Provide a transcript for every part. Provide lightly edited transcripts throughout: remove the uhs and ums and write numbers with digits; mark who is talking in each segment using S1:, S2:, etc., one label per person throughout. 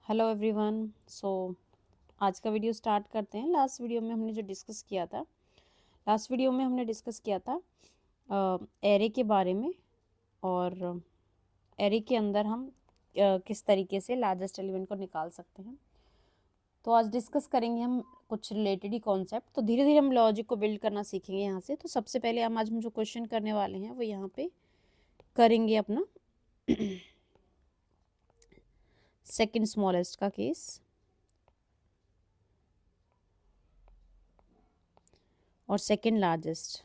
S1: Hello everyone. सो आज का video start करते हैं। लास्ट वीडियो में हमने डिस्कस किया था एरे के बारे में, और एरे के अंदर हम किस तरीके से लार्जेस्ट एलिमेंट को निकाल सकते हैं। तो आज डिस्कस करेंगे हम कुछ रिलेटेड ही कॉन्सेप्ट। तो धीरे धीरे हम लॉजिक को बिल्ड करना सीखेंगे यहाँ से। तो सबसे पहले आज हम जो क्वेश्चन करने वाले हैं वो यहाँ पे करेंगे अपना सेकेंड स्मॉलेस्ट का केस, और सेकेंड लार्जेस्ट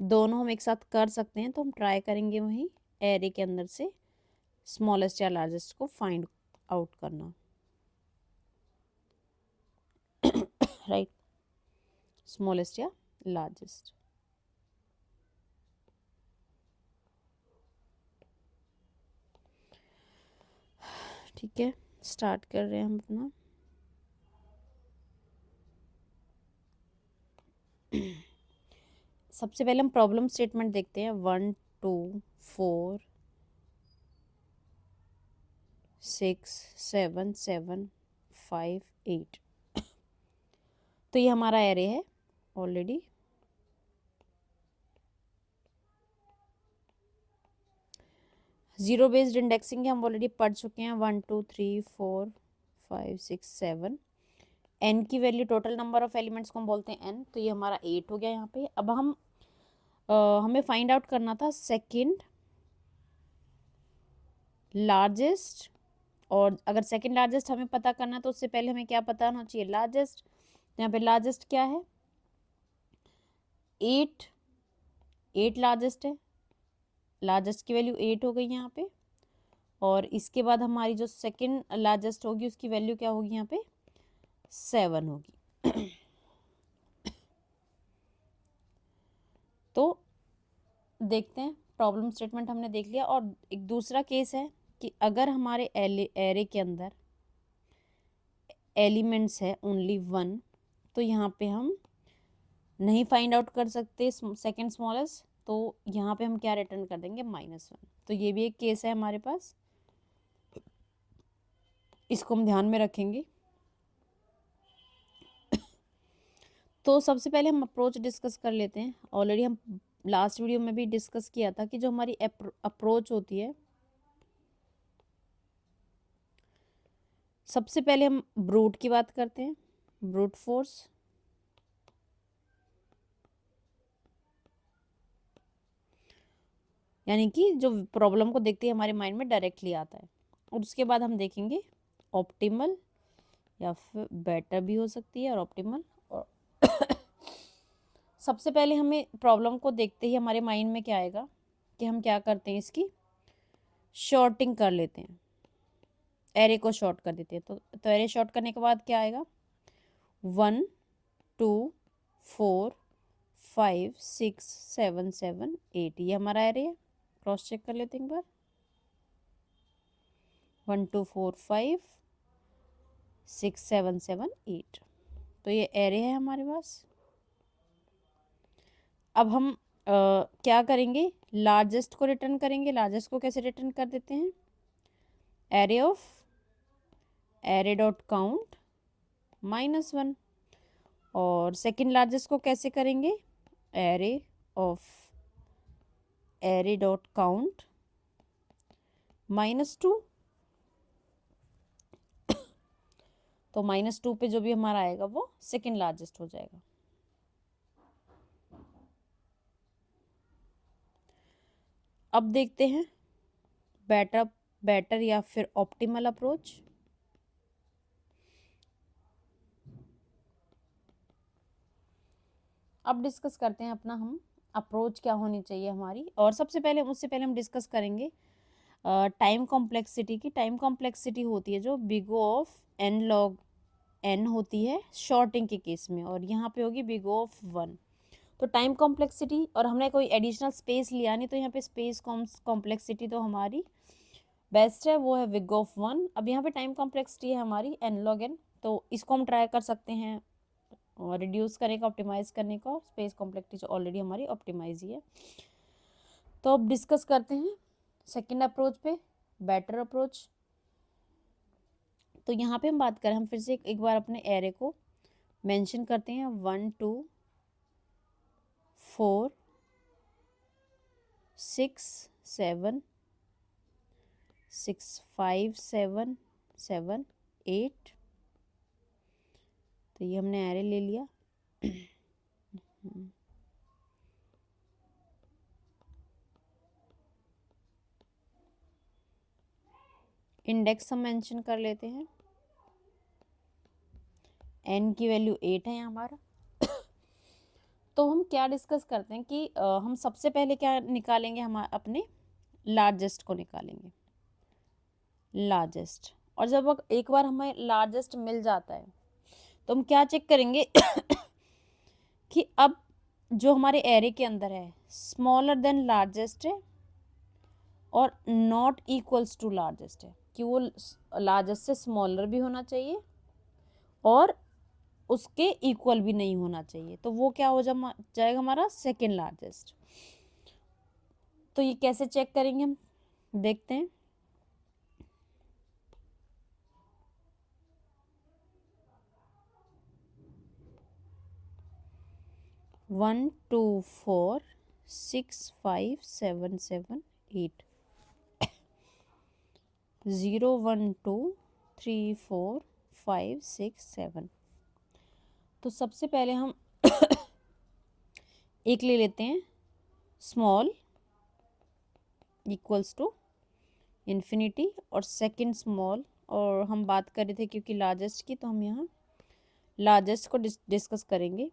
S1: दोनों हम एक साथ कर सकते हैं। तो हम ट्राई करेंगे वहीं एरे के अंदर से स्मॉलेस्ट या लार्जेस्ट को फाइंड आउट करना। राइट, स्मॉलेस्ट या लार्जेस्ट। ठीक है, स्टार्ट कर रहे हैं हम अपना। सबसे पहले हम प्रॉब्लम स्टेटमेंट देखते हैं। 1 2 4 6 7 7 5 8। तो ये हमारा एरे है ऑलरेडी। जीरो बेस्ड इंडेक्सिंग हम ऑलरेडी पढ़ चुके हैं। 1 2 3 4 5 6 7। एन की value, total number of elements को हम बोलते हैं एन। तो ये हमारा 8 हो गया यहाँ पे। अब हमें फाइंड आउट करना था सेकंड लार्जेस्ट। और अगर सेकंड लार्जेस्ट हमें पता करना तो उससे पहले हमें क्या पता होना चाहिए? लार्जेस्ट। यहाँ पे लार्जेस्ट क्या है? 8। 8 लार्जेस्ट है। लार्जेस्ट की वैल्यू 8 हो गई यहाँ पे। और इसके बाद हमारी जो सेकंड लार्जेस्ट होगी उसकी वैल्यू क्या होगी? यहाँ पे 7 होगी। तो देखते हैं, प्रॉब्लम स्टेटमेंट हमने देख लिया। और एक दूसरा केस है कि अगर हमारे एरे के अंदर एलिमेंट्स है ओनली 1, तो यहाँ पे हम नहीं फाइंड आउट कर सकते सेकंड स्मॉलेस्ट। तो यहाँ पे हम क्या रिटर्न कर देंगे? -1। तो ये भी एक केस है हमारे पास, इसको हम ध्यान में रखेंगे। तो सबसे पहले हम अप्रोच डिस्कस कर लेते हैं। ऑलरेडी हम लास्ट वीडियो में भी डिस्कस किया था कि जो हमारी अप्रोच होती है, सबसे पहले हम ब्रूट की बात करते हैं, ब्रूट फोर्स। यानी कि जो प्रॉब्लम को देखते ही हमारे माइंड में डायरेक्टली आता है। और उसके बाद हम देखेंगे ऑप्टिमल, या फिर बेटर भी हो सकती है, और ऑप्टिमल। और सबसे पहले हमें प्रॉब्लम को देखते ही हमारे माइंड में क्या आएगा कि हम क्या करते हैं, इसकी शॉर्टिंग कर लेते हैं, एरे को शॉर्ट कर देते हैं। तो एरे शॉर्ट करने के बाद क्या आएगा? 1 2 4 5 6 7 7 8। ये हमारा एरे है। क्रॉस चेक कर लेते हैं एक बार। 1 2 4 5 6 7 7 8। तो ये एरे है हमारे पास। अब हम क्या करेंगे? लार्जेस्ट को रिटर्न करेंगे। लार्जेस्ट को कैसे रिटर्न कर देते हैं? Array of array dot count -1। और सेकेंड लार्जेस्ट को कैसे करेंगे? Array of array dot count -2। तो -2 पे जो भी हमारा आएगा वो सेकेंड लार्जेस्ट हो जाएगा। अब देखते हैं बेटर या फिर ऑप्टिमल अप्रोच। अब डिस्कस करते हैं अपना हम अप्रोच क्या होनी चाहिए हमारी। और सबसे पहले उससे पहले हम डिस्कस करेंगे टाइम कॉम्प्लेक्सिटी की। टाइम कॉम्प्लेक्सिटी होती है जो big O of n log n होती है शॉर्टिंग के केस में, और यहाँ पे होगी बिग O ऑफ 1। तो टाइम कॉम्प्लेक्सिटी, और हमने कोई एडिशनल स्पेस लिया नहीं, तो यहाँ पे स्पेस कॉम्प्लेक्सिटी तो हमारी बेस्ट है, वो है बिग O ऑफ 1। अब यहाँ पे टाइम कॉम्प्लेक्सिटी है हमारी n log n। तो इसको हम ट्राई कर सकते हैं रिड्यूस करने का, ऑप्टिमाइज करने का। स्पेस कॉम्प्लेक्सिटी ऑलरेडी हमारी ऑप्टिमाइज ही है। तो अब डिस्कस करते हैं सेकेंड अप्रोच पे, बेटर अप्रोच। तो यहाँ पे हम बात करें, हम फिर से एक बार अपने एरे को मेंशन करते हैं। 1 2 4 6 7 6 5 7 7 8। तो ये हमने एरे ले लिया। इंडेक्स हम मेंशन कर लेते हैं। n की वैल्यू 8 है हमारा। तो हम क्या डिस्कस करते हैं कि हम सबसे पहले क्या निकालेंगे, हम अपने लार्जेस्ट को निकालेंगे, लार्जेस्ट। और जब एक बार हमें लार्जेस्ट मिल जाता है तो हम क्या चेक करेंगे कि अब जो हमारे एरे के अंदर है स्मॉलर देन लार्जेस्ट है और नॉट इक्वल्स टू लार्जेस्ट है, कि वो लार्जेस्ट से स्मॉलर भी होना चाहिए और उसके इक्वल भी नहीं होना चाहिए। तो वो क्या हो जाएगा हमारा सेकेंड लार्जेस्ट। तो ये कैसे चेक करेंगे हम देखते हैं। One two 4 6 5 7 7 8 0 1 2 3 4 5 6 7। तो सबसे पहले हम एक ले लेते हैं स्मॉल इक्वल्स टू इन्फिनिटी और सेकंड स्मॉल, और हम बात कर रहे थे क्योंकि लार्जेस्ट की, तो हम यहाँ लार्जेस्ट को डिस्कस करेंगे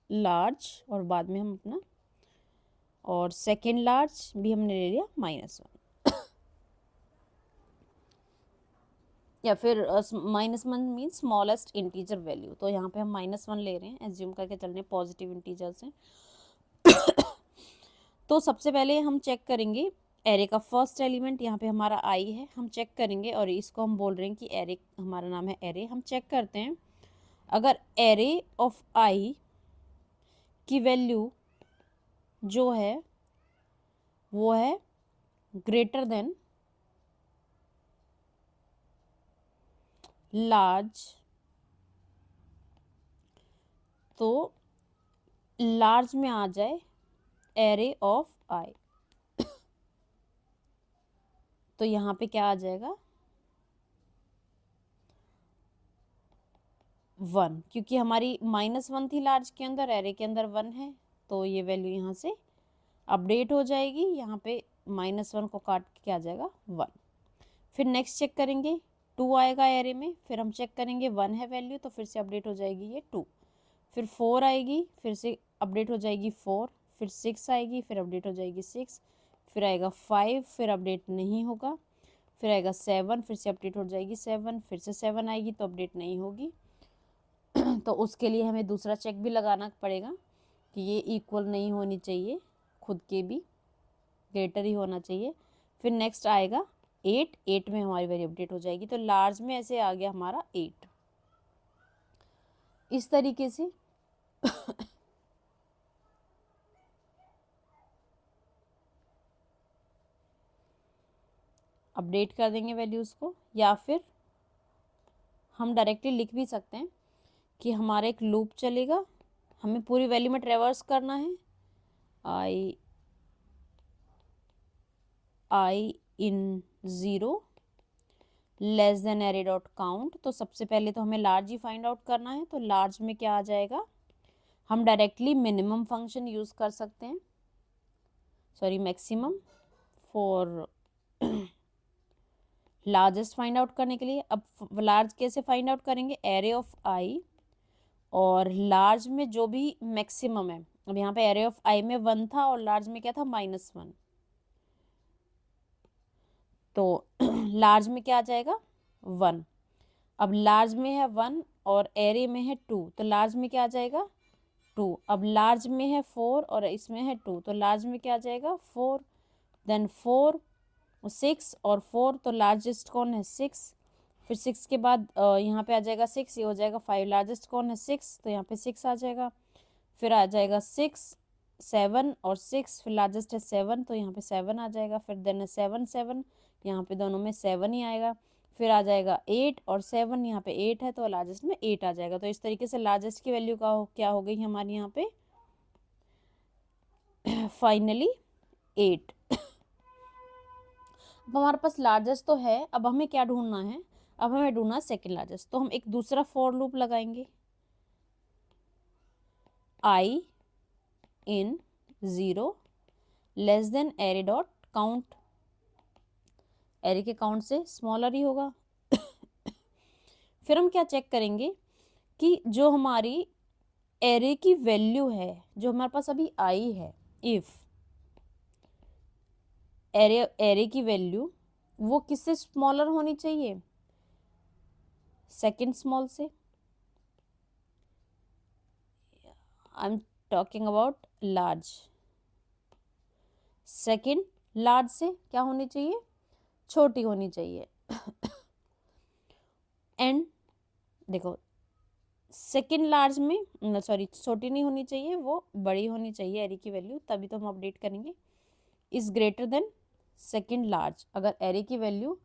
S1: लार्ज, और बाद में हम अपना, और सेकंड लार्ज भी हमने ले लिया -1 या फिर -1 मीन स्मॉलेस्ट इंटीजर वैल्यू। तो यहाँ पे हम -1 ले रहे हैं, एज्यूम करके चल रहे हैं पॉजिटिव इंटीजर्स हैं। तो सबसे पहले हम चेक करेंगे एरे का फर्स्ट एलिमेंट, यहाँ पे हमारा आई है, हम चेक करेंगे, और इसको हम बोल रहे हैं कि एरे, हमारा नाम है एरे। हम चेक करते हैं अगर एरे ऑफ आई की वैल्यू जो है वो है ग्रेटर देन लार्ज, तो लार्ज में आ जाए एरे ऑफ आई। तो यहाँ पे क्या आ जाएगा 1, क्योंकि हमारी -1 थी लार्ज के अंदर, एरे के अंदर 1 है, तो ये वैल्यू यहाँ से अपडेट हो जाएगी। यहाँ पे -1 को काट के क्या आ जाएगा 1। फिर नेक्स्ट चेक करेंगे 2 आएगा एरे में, फिर हम चेक करेंगे 1 है वैल्यू, तो फिर से अपडेट हो जाएगी ये 2। फिर 4 आएगी, फिर से अपडेट हो जाएगी 4। फिर 6 आएगी, फिर अपडेट हो जाएगी 6। फिर आएगा 5, फिर अपडेट नहीं होगा। फिर आएगा 7, फिर से अपडेट हो जाएगी 7। फिर से 7 आएगी तो अपडेट नहीं होगी। तो उसके लिए हमें दूसरा चेक भी लगाना पड़ेगा कि ये इक्वल नहीं होनी चाहिए, खुद के भी ग्रेटर ही होना चाहिए। फिर नेक्स्ट आएगा 8 में हमारी वैल्यू अपडेट हो जाएगी। तो लार्ज में ऐसे आ गया हमारा 8। इस तरीके से अपडेट कर देंगे वैल्यूज़ को, या फिर हम डायरेक्टली लिख भी सकते हैं कि हमारा एक लूप चलेगा, हमें पूरी वैल्यू में ट्रेवर्स करना है। आई इन 0 less than array dot count. तो सबसे पहले तो हमें लार्ज ही फाइंड आउट करना है। तो लार्ज में क्या आ जाएगा, हम डायरेक्टली मिनिमम फंक्शन यूज़ कर सकते हैं, sorry maximum, for largest find out करने के लिए। अब लार्ज कैसे फाइंड आउट करेंगे, एरे ऑफ आई और लार्ज में जो भी मैक्सिमम है। अब यहाँ पे एरे ऑफ आई में 1 था और लार्ज में क्या था -1, तो लार्ज में क्या आ जाएगा 1। अब लार्ज में है 1 और एरे में है 2, तो लार्ज में क्या आ जाएगा 2। अब लार्ज में है 4 और इसमें है 2, तो लार्ज में क्या आ जाएगा 4। देन 4 6 और 4, तो लार्जेस्ट कौन है 6। फिर 6 के बाद यहाँ पे आ जाएगा 6, ये हो जाएगा 5। लार्जेस्ट कौन है 6, तो यहाँ पे 6 आ जाएगा। फिर आ जाएगा 6 7 और 6, फिर लार्जेस्ट है 7, तो यहाँ पे 7 आ जाएगा। फिर देन 7 7, यहाँ पे दोनों में 7 ही आएगा। फिर आ जाएगा 8 और 7, यहाँ पे 8 है तो लार्जेस्ट में 8 आ जाएगा। तो इस तरीके से लार्जेस्ट की वैल्यू क्या हो गई हमारी यहाँ पे फाइनली 8। अब हमारे पास लार्जेस्ट तो है, अब हमें क्या ढूंढना है, अब हमें ढूंढना है सेकेंड लार्जेस्ट। तो हम एक दूसरा फॉर लूप लगाएंगे, i in 0 less than array dot count, array के काउंट से स्मॉलर ही होगा। फिर हम क्या चेक करेंगे कि जो हमारी एरे की वैल्यू है, जो हमारे पास अभी आई है, इफ एरे की वैल्यू वो किससे स्मॉलर होनी चाहिए, सेकेंड स्मॉल से। I am talking about large. Second large से क्या होनी चाहिए, छोटी होनी चाहिए। एंड देखो सेकेंड लार्ज में सॉरी छोटी नहीं होनी चाहिए, वो बड़ी होनी चाहिए एरे की वैल्यू, तभी तो हम अपडेट करेंगे। Is greater than second large, अगर एरे की वैल्यू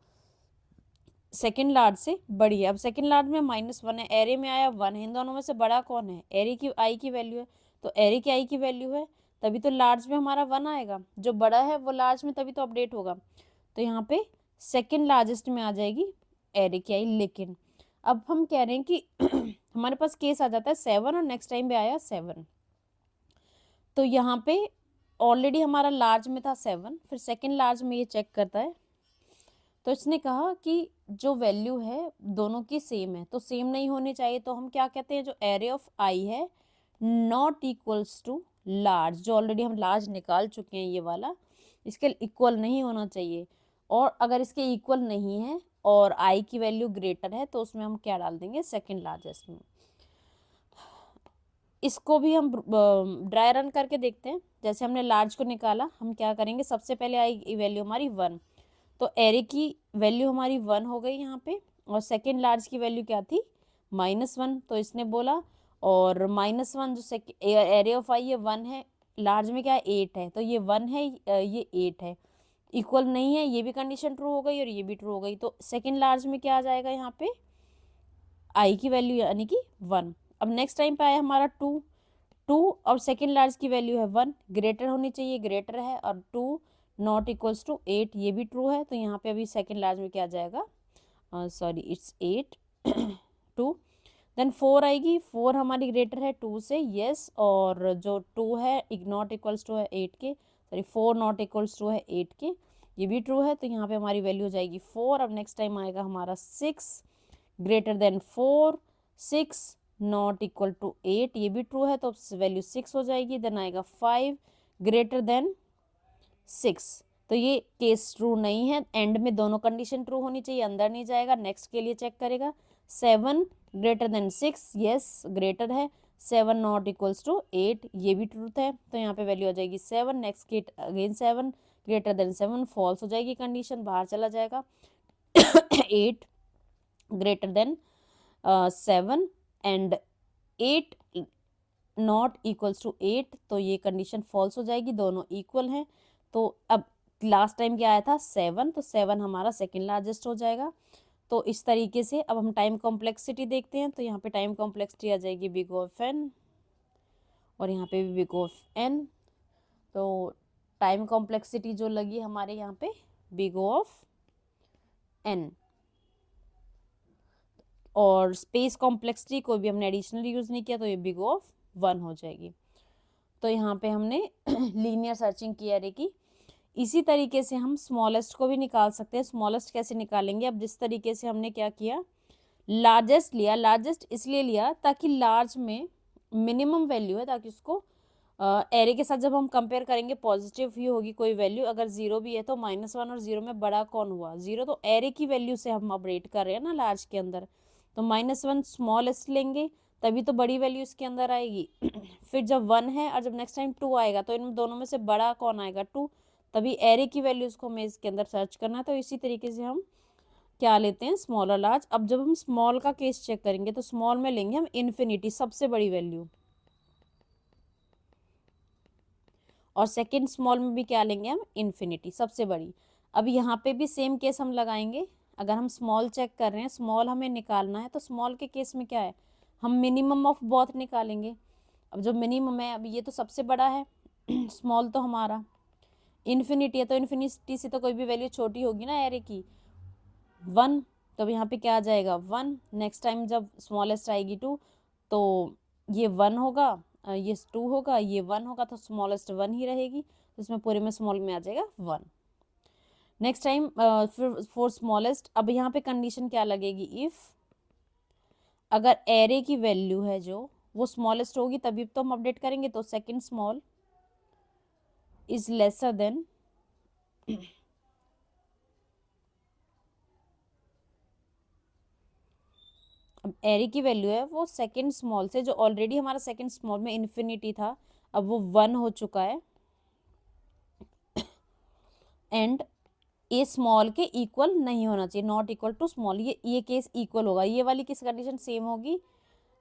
S1: सेकेंड लार्ज से बड़ी है। अब सेकेंड लार्ज में -1 है, एरे में आया 1 है, इन दोनों में से बड़ा कौन है, एरे की आई की वैल्यू है, तो एरे की आई की वैल्यू है तभी तो लार्ज में हमारा 1 आएगा, जो बड़ा है वो लार्ज में तभी तो अपडेट होगा। तो यहाँ पे सेकेंड लार्जेस्ट में आ जाएगी एरे की आई। लेकिन अब हम कह रहे हैं कि हमारे पास केस आ जाता है 7 और नेक्स्ट टाइम पे आया 7, तो यहाँ पे ऑलरेडी हमारा लार्ज में था 7, फिर सेकेंड लार्ज में ये चेक करता है, तो इसने कहा कि जो वैल्यू है दोनों की सेम है, तो सेम नहीं होनी चाहिए, तो हम क्या कहते हैं, जो एरे ऑफ आई है नॉट इक्वल्स टू लार्ज, जो ऑलरेडी हम लार्ज निकाल चुके हैं ये वाला, इसके इक्वल नहीं होना चाहिए। और अगर इसके इक्वल नहीं है और आई की वैल्यू ग्रेटर है तो उसमें हम क्या डाल देंगे, सेकेंड लार्जेस्ट में। इसको भी हम ड्राई रन करके देखते हैं। जैसे हमने लार्ज को निकाला, हम क्या करेंगे, सबसे पहले आई वैल्यू हमारी 1, तो एरे की वैल्यू हमारी 1 हो गई यहाँ पे, और सेकेंड लार्ज की वैल्यू क्या थी, -1, तो इसने बोला, और -1 जो एरे ऑफ आई ये 1 है, लार्ज में क्या है 8 है, तो ये 1 है ये 8 है, इक्वल नहीं है, ये भी कंडीशन ट्रू हो गई और ये भी ट्रू हो गई। तो सेकेंड लार्ज में क्या आ जाएगा यहाँ पे, आई की वैल्यू यानी कि 1। अब नेक्स्ट टाइम पे आया हमारा 2 और सेकेंड लार्ज की वैल्यू है 1, ग्रेटर होनी चाहिए, ग्रेटर है, और 2 नॉट इक्वल्स टू 8, ये भी ट्रू है, तो यहाँ पे अभी सेकेंड लार्ज में क्या आ जाएगा, सॉरी इट्स 8 2। देन 4 आएगी, 4 हमारी ग्रेटर है 2 से, यस, और जो 2 है नॉट इक्वल्स टू है 8 के, सॉरी 4 नॉट इक्वल्स टू है 8 के, ये भी ट्रू है, तो यहाँ पे हमारी वैल्यू हो जाएगी 4। अब नेक्स्ट टाइम आएगा हमारा 6 greater than 4, 6 not equal to 8, ये भी ट्रू है, तो वैल्यू 6 हो जाएगी। देन आएगा 5 ग्रेटर देन 6, तो ये केस ट्रू नहीं है, एंड में दोनों कंडीशन ट्रू होनी चाहिए, अंदर नहीं जाएगा, नेक्स्ट के लिए चेक करेगा। 7 ग्रेटर देन 6, यस ग्रेटर है, 7 नॉट इक्वल्स टू 8, ये भी ट्रूथ है, तो यहाँ पे वैल्यू आ जाएगी 7, नेक्स्ट के अगेन 7 ग्रेटर देन 7, फॉल्स हो जाएगी कंडीशन, बाहर चला जाएगा। 8 greater than 7 and 8 not equals to 8, तो ये कंडीशन फॉल्स हो जाएगी, दोनों इक्वल हैं। तो अब लास्ट टाइम क्या आया था 7, तो 7 हमारा सेकेंड लार्जेस्ट हो जाएगा। तो इस तरीके से अब हम टाइम कॉम्प्लेक्सिटी देखते हैं, तो यहाँ पे टाइम कॉम्प्लेक्सिटी आ जाएगी बिग ऑफ एन, और यहाँ पे भी बिग ऑफ एन, तो टाइम कॉम्प्लेक्सिटी जो लगी हमारे यहाँ पे बिग ऑफ एन, और स्पेस कॉम्प्लेक्सिटी कोई भी हमने एडिशनल यूज़ नहीं किया, तो ये बिग ऑफ 1 हो जाएगी। तो यहाँ पे हमने लीनियर सर्चिंग की एरे की। इसी तरीके से हम स्मॉलेस्ट को भी निकाल सकते हैं। स्मॉलेस्ट कैसे निकालेंगे, अब जिस तरीके से हमने क्या किया, लार्जेस्ट लिया, लार्जेस्ट इसलिए लिया ताकि लार्ज में मिनिमम वैल्यू है, ताकि उसको एरे के साथ जब हम कंपेयर करेंगे पॉजिटिव ही होगी कोई वैल्यू, अगर 0 भी है तो -1 और 0 में बड़ा कौन हुआ, 0, तो एरे की वैल्यू से हम अपडेट कर रहे हैं ना लार्ज के अंदर, तो -1 स्मॉलेस्ट लेंगे तभी तो बड़ी वैल्यू इसके अंदर आएगी। फिर जब 1 है और जब नेक्स्ट टाइम 2 आएगा तो इन दोनों में से बड़ा कौन आएगा, 2, तभी एरे की वैल्यूज को हमें इसके अंदर सर्च करना है। तो इसी तरीके से हम क्या लेते हैं, स्मॉल और लार्ज। अब जब हम स्मॉल का केस चेक करेंगे तो स्मॉल में लेंगे हम इन्फिनिटी, सबसे बड़ी वैल्यू, और सेकेंड स्मॉल में भी क्या लेंगे हम, इन्फिनिटी सबसे बड़ी। अब यहाँ पे भी सेम केस हम लगाएंगे। अगर हम स्मॉल चेक कर रहे हैं, स्मॉल हमें निकालना है, तो स्मॉल के केस में क्या है, हम मिनिमम ऑफ बोथ निकालेंगे। अब जो मिनिमम है, अब ये तो सबसे बड़ा है स्मॉल तो हमारा इन्फिनिटी है, तो इन्फिनिटी से तो कोई भी वैल्यू छोटी होगी ना एरे की, 1, तो अब यहाँ पे क्या आ जाएगा 1। नेक्स्ट टाइम जब स्मॉलेस्ट आएगी 2, तो ये 1 होगा, ये 2 होगा, ये 1 होगा, तो स्मॉलेस्ट 1 ही रहेगी, तो इसमें पूरे में स्मॉल में आ जाएगा 1। नेक्स्ट टाइम फिर फॉर स्मॉलेस्ट, अब यहाँ पे कंडीशन क्या लगेगी, इफ अगर एरे की वैल्यू है जो वो स्मॉलेस्ट होगी तभी तो हम अपडेट करेंगे, तो second small is lesser than अब एरे की वैल्यू है वो सेकंड स्मॉल से, जो ऑलरेडी हमारा सेकंड स्मॉल में इन्फिनिटी था, अब वो 1 हो चुका है, एंड ए स्मॉल के इक्वल नहीं होना चाहिए, नॉट इक्वल टू स्मॉल, ये केस इक्वल होगा, ये वाली किस कंडीशन सेम होगी,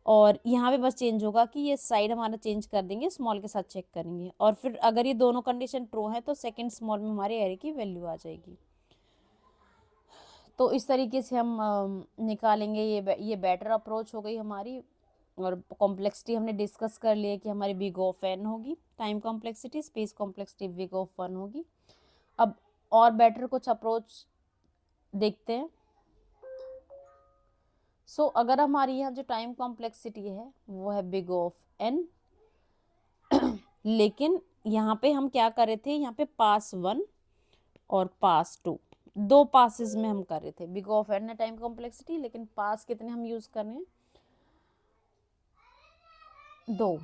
S1: और यहाँ पे बस चेंज होगा कि ये साइड हमारा चेंज कर देंगे, स्मॉल के साथ चेक करेंगे, और फिर अगर ये दोनों कंडीशन ट्रू है तो सेकंड स्मॉल में हमारे एरे की वैल्यू आ जाएगी। तो इस तरीके से हम निकालेंगे, ये बेटर अप्रोच हो गई हमारी। और कॉम्प्लेक्सिटी हमने डिस्कस कर लिया कि हमारी बिग ऑफ एन होगी, time complexity, space complexity big of 1 होगी। अब और बेटर कुछ अप्रोच देखते हैं। सो अगर हमारी यहाँ जो टाइम कॉम्प्लेक्सिटी है वो है बिग ऑफ एन, लेकिन यहाँ पे हम क्या कर रहे थे, यहाँ पे पास 1 और पास 2, दो पासेस में हम कर रहे थे। बिग ऑफ एन है टाइम कॉम्प्लेक्सिटी, लेकिन पास कितने हम यूज कर रहे हैं, 2।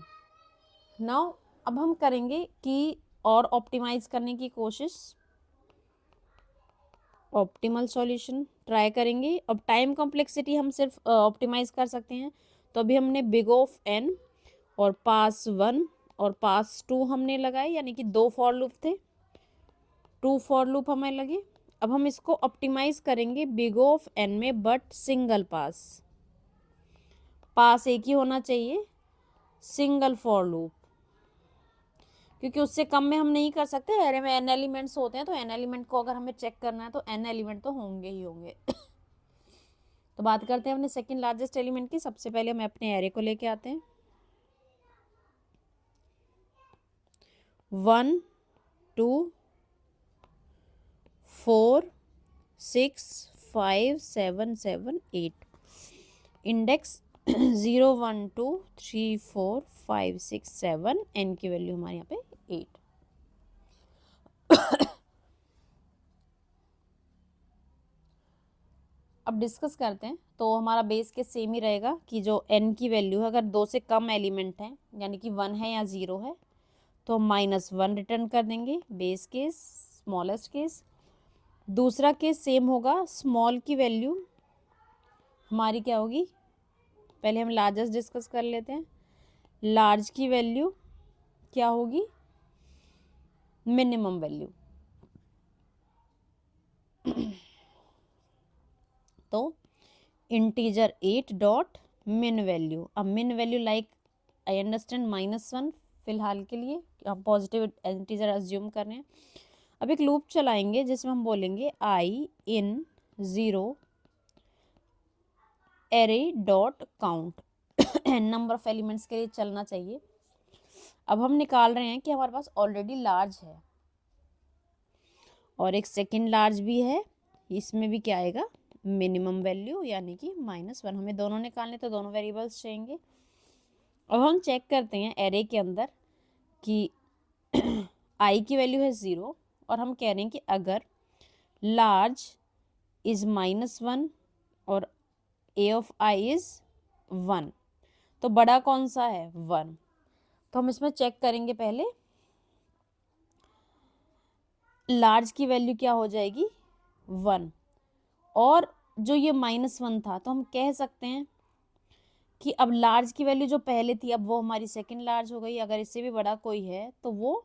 S1: नाउ अब हम करेंगे कि और ऑप्टिमाइज करने की कोशिश, ऑप्टिमल सॉल्यूशन ट्राई करेंगे। अब टाइम कॉम्प्लेक्सिटी हम सिर्फ ऑप्टिमाइज कर सकते हैं, तो अभी हमने बिग ऑफ एन और पास 1 और पास 2 हमने लगाए, यानी कि 2 फॉर लूप थे, 2 फॉर लूप हमें लगे। अब हम इसको ऑप्टिमाइज करेंगे बिग ऑफ एन में, बट सिंगल पास, पास एक ही होना चाहिए, सिंगल फॉर लूप, क्योंकि उससे कम में हम नहीं कर सकते। एरे में n एलिमेंट्स होते हैं, तो n एलिमेंट को अगर हमें चेक करना है तो n एलिमेंट तो होंगे ही होंगे तो बात करते हैं अपने सेकंड लार्जेस्ट एलिमेंट की। सबसे पहले हम अपने एरे को लेके आते हैं, 1 2 4 6 5 7 7 8, इंडेक्स 0 1 2 3 4 5 6 7, n की वैल्यू हमारे यहाँ पे 8। अब डिस्कस करते हैं, तो हमारा बेस केस सेम ही रहेगा कि जो n की वैल्यू है, अगर 2 से कम एलिमेंट हैं, यानी कि 1 है या 0 है, तो हम -1 रिटर्न कर देंगे, बेस केस, स्मॉलेस्ट केस। दूसरा केस सेम होगा, स्मॉल की वैल्यू हमारी क्या होगी, पहले हम लार्जेस्ट डिस्कस कर लेते हैं। लार्ज की वैल्यू क्या होगी, मिनिमम वैल्यू तो इंटीजर 8 डॉट मिन वैल्यू। अब मिन वैल्यू लाइक आई अंडरस्टैंड -1 फिलहाल के लिए, हम पॉजिटिव इंटीजर अज्यूम कर रहे हैं। अब एक लूप चलाएंगे जिसमें हम बोलेंगे आई इन 0 array dot count, number of elements के लिए चलना चाहिए। अब हम निकाल रहे हैं कि हमारे पास ऑलरेडी लार्ज है और एक सेकंड लार्ज भी है, इसमें भी क्या आएगा, मिनिमम वैल्यू, यानी कि -1। हमें दोनों निकालने, तो दोनों वेरिएबल्स चाहिए। अब हम चेक करते हैं एरे के अंदर कि आई की वैल्यू है 0, और हम कह रहे हैं कि अगर लार्ज इज -1 और ए ऑफ आई इज 1, तो बड़ा कौन सा है, 1। तो हम इसमें चेक करेंगे, पहले लार्ज की वैल्यू क्या हो जाएगी, 1, और जो ये -1 था, तो हम कह सकते हैं कि अब लार्ज की वैल्यू जो पहले थी, अब वो हमारी सेकंड लार्ज हो गई। अगर इससे भी बड़ा कोई है तो वो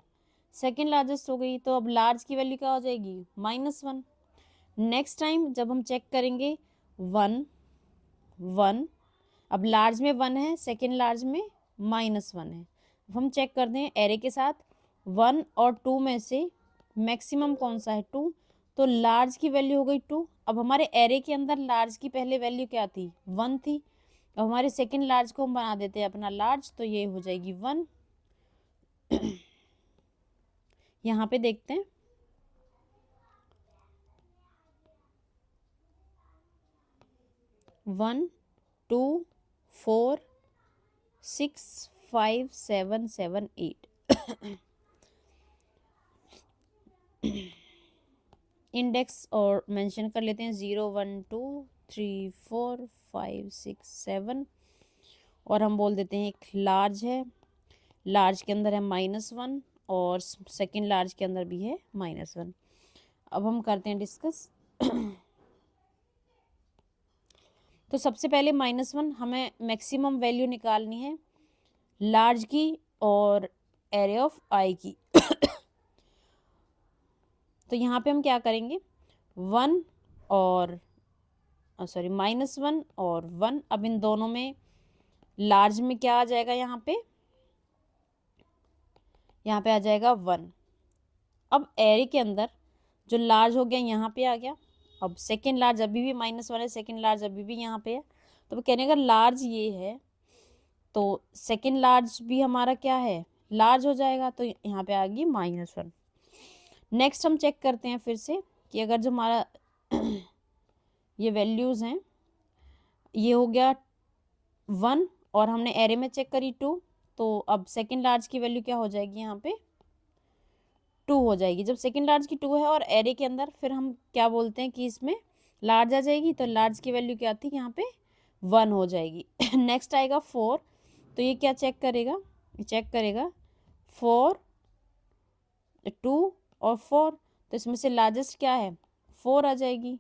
S1: सेकंड लार्जेस्ट हो गई, तो अब लार्ज की वैल्यू क्या हो जाएगी, -1। नेक्स्ट टाइम जब हम चेक करेंगे 1 1, अब लार्ज में 1 है, सेकंड लार्ज में -1 है। अब हम चेक करते हैं एरे के साथ 1 और 2 में से मैक्सिमम कौन सा है, 2, तो लार्ज की वैल्यू हो गई 2। अब हमारे एरे के अंदर लार्ज की पहले वैल्यू क्या थी, 1 थी। अब हमारे सेकेंड लार्ज को हम बना देते हैं अपना लार्ज, तो ये हो जाएगी 1। यहाँ पे देखते हैं 1 2 4 6 5 7 7 8। इंडेक्स और मेंशन कर लेते हैं 0 1 2 3 4 5 6 7, और हम बोल देते हैं एक लार्ज है, लार्ज के अंदर है -1 और सेकेंड लार्ज के अंदर भी है -1। अब हम करते हैं डिस्कस। तो सबसे पहले -1 हमें मैक्सिमम वैल्यू निकालनी है लार्ज की और एरे ऑफ आई की। तो यहाँ पे हम क्या करेंगे, 1 और सॉरी -1 और 1। अब इन दोनों में लार्ज में क्या आ जाएगा, यहाँ पे आ जाएगा 1। अब एरे के अंदर जो लार्ज हो गया यहाँ पे आ गया। अब सेकेंड लार्ज अभी भी -1 है, सेकेंड लार्ज अभी भी यहाँ पे है। तो कहने का लार्ज ये है, तो सेकेंड लार्ज भी हमारा क्या है, लार्ज हो जाएगा। तो यहाँ पे आ गई -1। नेक्स्ट हम चेक करते हैं फिर से कि अगर जो हमारा ये वैल्यूज़ हैं, ये हो गया 1 और हमने एरे में चेक करी 2, तो अब सेकेंड लार्ज की वैल्यू क्या हो जाएगी, यहाँ पे 2 हो जाएगी। जब सेकेंड लार्ज की 2 है और एरे के अंदर फिर हम क्या बोलते हैं कि इसमें लार्ज आ जाएगी, तो लार्ज की वैल्यू क्या थी, यहाँ पे 1 हो जाएगी। नेक्स्ट आएगा 4, तो ये क्या चेक करेगा, ये चेक करेगा 4 2 और 4, तो इसमें से लार्जेस्ट क्या है, 4 आ जाएगी।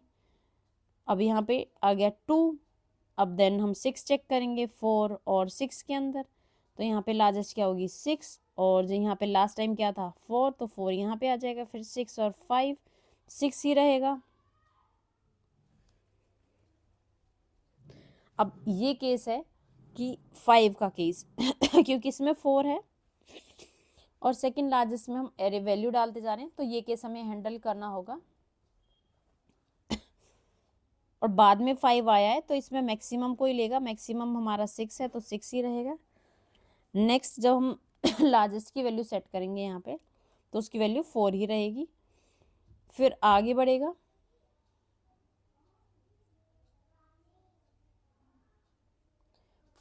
S1: अब यहाँ पे आ गया 2। अब देन हम 6 चेक करेंगे 4 और 6 के अंदर, तो यहाँ पे लार्जेस्ट क्या होगी 6, और जो यहाँ पे लास्ट टाइम क्या था 4, तो 4 यहाँ पे आ जाएगा। फिर 6 और 5, 6 ही रहेगा। अब ये केस है कि 5 का केस क्योंकि इसमें 4 है और सेकंड लार्जेस्ट में हम एरे वैल्यू डालते जा रहे हैं, तो ये केस हमें हैंडल करना होगा। और बाद में 5 आया है, तो इसमें मैक्सिमम को ही लेगा। मैक्सिमम हमारा 6 है, तो 6 ही रहेगा। नेक्स्ट जब हम लार्जेस्ट की वैल्यू सेट करेंगे यहाँ पे, तो उसकी वैल्यू 4 ही रहेगी। फिर आगे बढ़ेगा,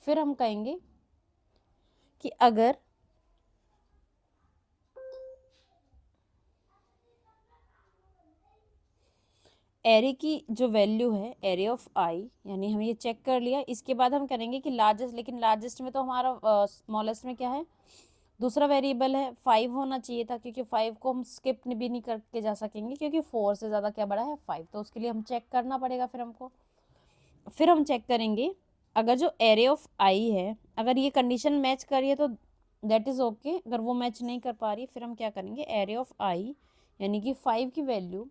S1: फिर हम कहेंगे कि अगर एरे की जो वैल्यू है एरे ऑफ आई, यानी हम ये चेक कर लिया, इसके बाद हम करेंगे कि लार्जेस्ट, लेकिन लार्जेस्ट में तो हमारा स्मॉलेस्ट में क्या है, दूसरा वेरिएबल है 5 होना चाहिए था, क्योंकि 5 को हम स्किप भी नहीं करके जा सकेंगे, क्योंकि 4 से ज़्यादा क्या बड़ा है 5, तो उसके लिए हम चेक करना पड़ेगा। फिर हमको फिर हम चेक करेंगे अगर जो एरे ऑफ आई है, अगर ये कंडीशन मैच कर रही है तो दैट इज़ ओके। अगर वो मैच नहीं कर पा रही, फिर हम क्या करेंगे, एरे ऑफ आई यानी कि 5 की वैल्यू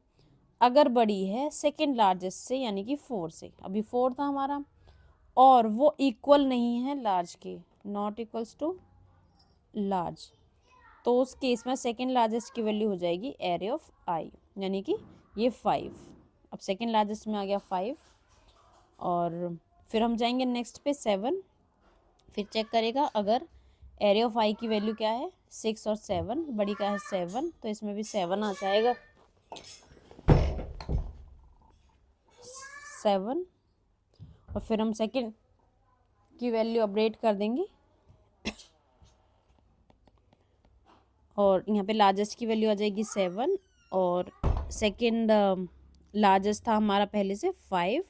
S1: अगर बड़ी है सेकेंड लार्जेस्ट से, यानी कि 4 से, अभी 4 था हमारा, और वो इक्वल नहीं है लार्ज के, नॉट इक्वल्स टू लार्ज, तो उस केस में सेकेंड लार्जेस्ट की वैल्यू हो जाएगी एरे ऑफ आई, यानी कि ये 5। अब सेकेंड लार्जेस्ट में आ गया 5, और फिर हम जाएंगे नेक्स्ट पे 7। फिर चेक करेगा अगर एरे ऑफ आई की वैल्यू क्या है 6 और 7, बड़ी का है 7, तो इसमें भी 7 आ जाएगा। 7, और फिर हम सेकेंड की वैल्यू अपडेट कर देंगे, और यहाँ पे लार्जेस्ट की वैल्यू आ जाएगी 7, और सेकेंड लार्जेस्ट था हमारा पहले से 5,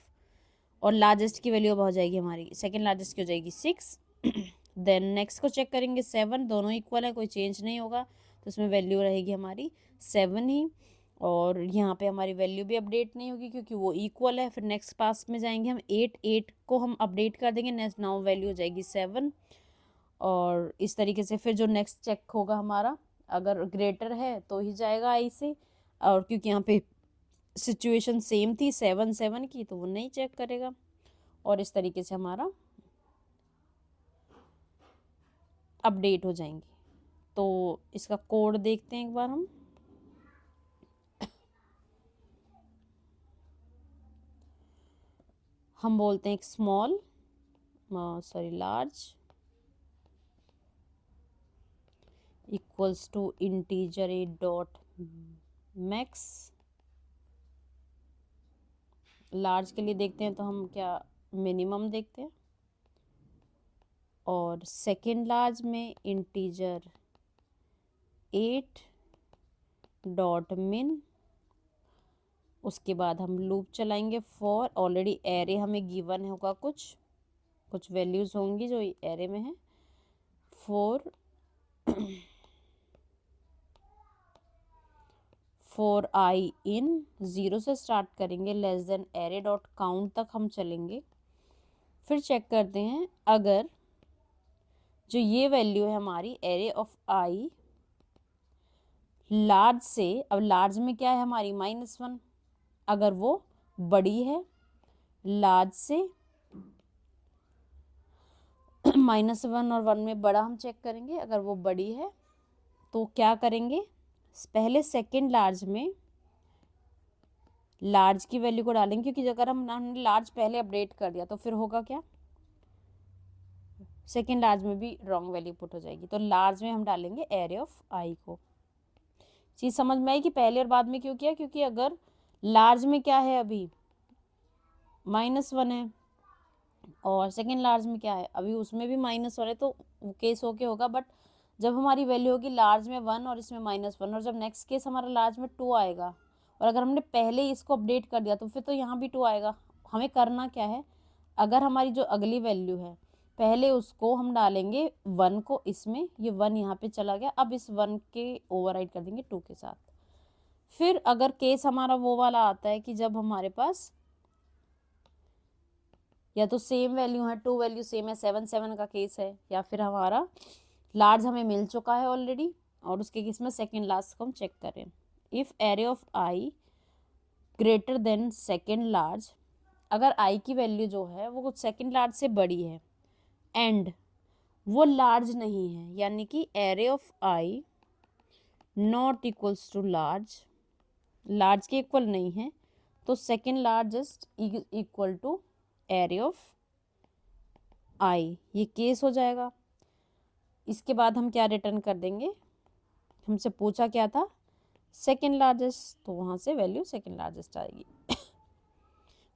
S1: और लार्जेस्ट की वैल्यू अब हो जाएगी हमारी, सेकेंड लार्जेस्ट की हो जाएगी 6। देन नेक्स्ट को चेक करेंगे 7, दोनों इक्वल है, कोई चेंज नहीं होगा, तो उसमें वैल्यू रहेगी हमारी 7 ही, और यहाँ पे हमारी वैल्यू भी अपडेट नहीं होगी क्योंकि वो इक्वल है। फिर नेक्स्ट पास में जाएंगे हम 8 को हम अपडेट कर देंगे, नेक्स्ट नाउ वैल्यू हो जाएगी 7, और इस तरीके से फिर जो नेक्स्ट चेक होगा हमारा, अगर ग्रेटर है तो ही जाएगा आई से, और क्योंकि यहाँ पे सिचुएशन सेम थी 7 की, तो वो नहीं चेक करेगा, और इस तरीके से हमारा अपडेट हो जाएंगे। तो इसका कोड देखते हैं एक बार हम। हम बोलते हैं एक small large equals to integer a dot max. Large के लिए देखते हैं तो हम क्या मिनिमम देखते हैं, और सेकेंड लार्ज में इंटीजर 8 डॉट मिन। उसके बाद हम लूप चलाएंगे फॉर, ऑलरेडी एरे हमें गिवन होगा, कुछ वैल्यूज होंगी जो एरे में है। फॉर आई इन 0 से स्टार्ट करेंगे, less than array dot count तक हम चलेंगे। फिर चेक करते हैं अगर जो ये वैल्यू है हमारी एरे ऑफ आई लार्ज से, अब लार्ज में क्या है हमारी -1, अगर वो बड़ी है लार्ज से -1 और 1 में बड़ा हम चेक करेंगे। अगर वो बड़ी है तो क्या करेंगे, पहले सेकेंड लार्ज में लार्ज की वैल्यू को डालेंगे, क्योंकि अगर हमने लार्ज पहले अपडेट कर दिया तो फिर होगा क्या, सेकेंड लार्ज में भी रॉन्ग वैल्यू पुट हो जाएगी। तो लार्ज में हम डालेंगे एरे ऑफ आई को। चीज समझ में आई कि पहले और बाद में क्यों किया, क्योंकि अगर लार्ज में क्या है अभी -1 है, और सेकेंड लार्ज में क्या है अभी उसमें भी -1 है, तो केस होके होगा। बट जब हमारी वैल्यू होगी लार्ज में 1 और इसमें -1, और जब नेक्स्ट केस हमारा लार्ज में 2 आएगा, और अगर हमने पहले ही इसको अपडेट कर दिया तो फिर तो यहाँ भी 2 आएगा। हमें करना क्या है, अगर हमारी जो अगली वैल्यू है पहले उसको हम डालेंगे 1 को इसमें, ये 1 यहाँ पे चला गया, अब इस 1 के ओवरराइड कर देंगे 2 के साथ। फिर अगर केस हमारा वो वाला आता है कि जब हमारे पास या तो सेम वैल्यू है, 2 वैल्यू सेम है, 7 का केस है, या फिर हमारा लार्ज हमें मिल चुका है ऑलरेडी, और उसके केस में सेकेंड लार्ज को हम चेक करें। If array of I greater than second large, अगर आई की वैल्यू जो है वो सेकेंड लार्ज से बड़ी है एंड वो लार्ज नहीं है, यानी कि array of i not equals to large, large के इक्वल नहीं है, तो second largest equal to array of i, ये केस हो जाएगा। इसके बाद हम क्या रिटर्न कर देंगे, हमसे पूछा क्या था सेकेंड लार्जेस्ट, तो वहां से वैल्यू सेकेंड लार्जेस्ट आएगी।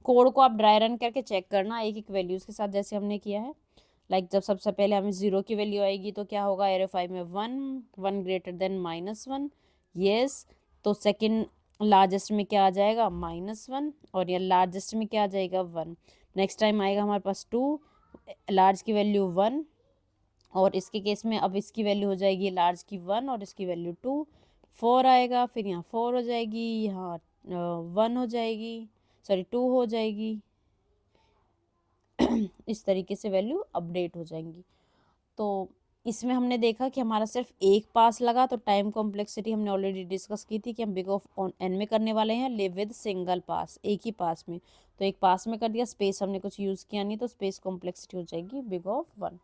S1: कोड को आप ड्राई रन करके चेक करना एक एक वैल्यूज के साथ, जैसे हमने किया है। लाइक जब सबसे पहले हमें 0 की वैल्यू आएगी तो क्या होगा, एरे ऑफ आई में 1 ग्रेटर देन -1, यस, तो सेकेंड लार्जेस्ट में क्या आ जाएगा -1, और या लार्जेस्ट में क्या आ जाएगा 1। नेक्स्ट टाइम आएगा हमारे पास 2, लार्ज की वैल्यू 1, और इसके केस में अब इसकी वैल्यू हो जाएगी लार्ज की 1 और इसकी वैल्यू 2, 4 आएगा, फिर यहाँ 4 हो जाएगी, यहाँ 1 हो जाएगी, सॉरी 2 हो जाएगी। इस तरीके से वैल्यू अपडेट हो जाएंगी। तो इसमें हमने देखा कि हमारा सिर्फ एक पास लगा, तो टाइम कॉम्प्लेक्सिटी हमने ऑलरेडी डिस्कस की थी कि हम बिग ऑफ ऑन एन में करने वाले हैं, लिव विद सिंगल पास, एक ही पास में। तो एक पास में कर दिया, स्पेस हमने कुछ यूज़ किया नहीं, तो स्पेस कॉम्प्लेक्सिटी हो जाएगी बिग ऑफ 1।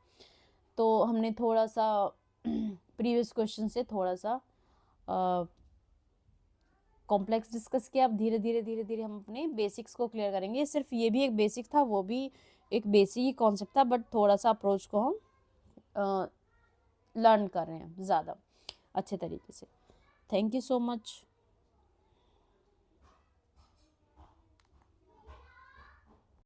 S1: तो हमने थोड़ा सा प्रीवियस क्वेश्चन से थोड़ा सा कॉम्प्लेक्स डिस्कस किया। अब धीरे धीरे हम अपने बेसिक्स को क्लियर करेंगे। सिर्फ ये भी एक बेसिक था, वो भी एक बेसिक ही कॉन्सेप्ट था, बट थोड़ा सा अप्रोच को हम लर्न कर रहे हैं ज़्यादा अच्छे तरीके से। Thank you so much.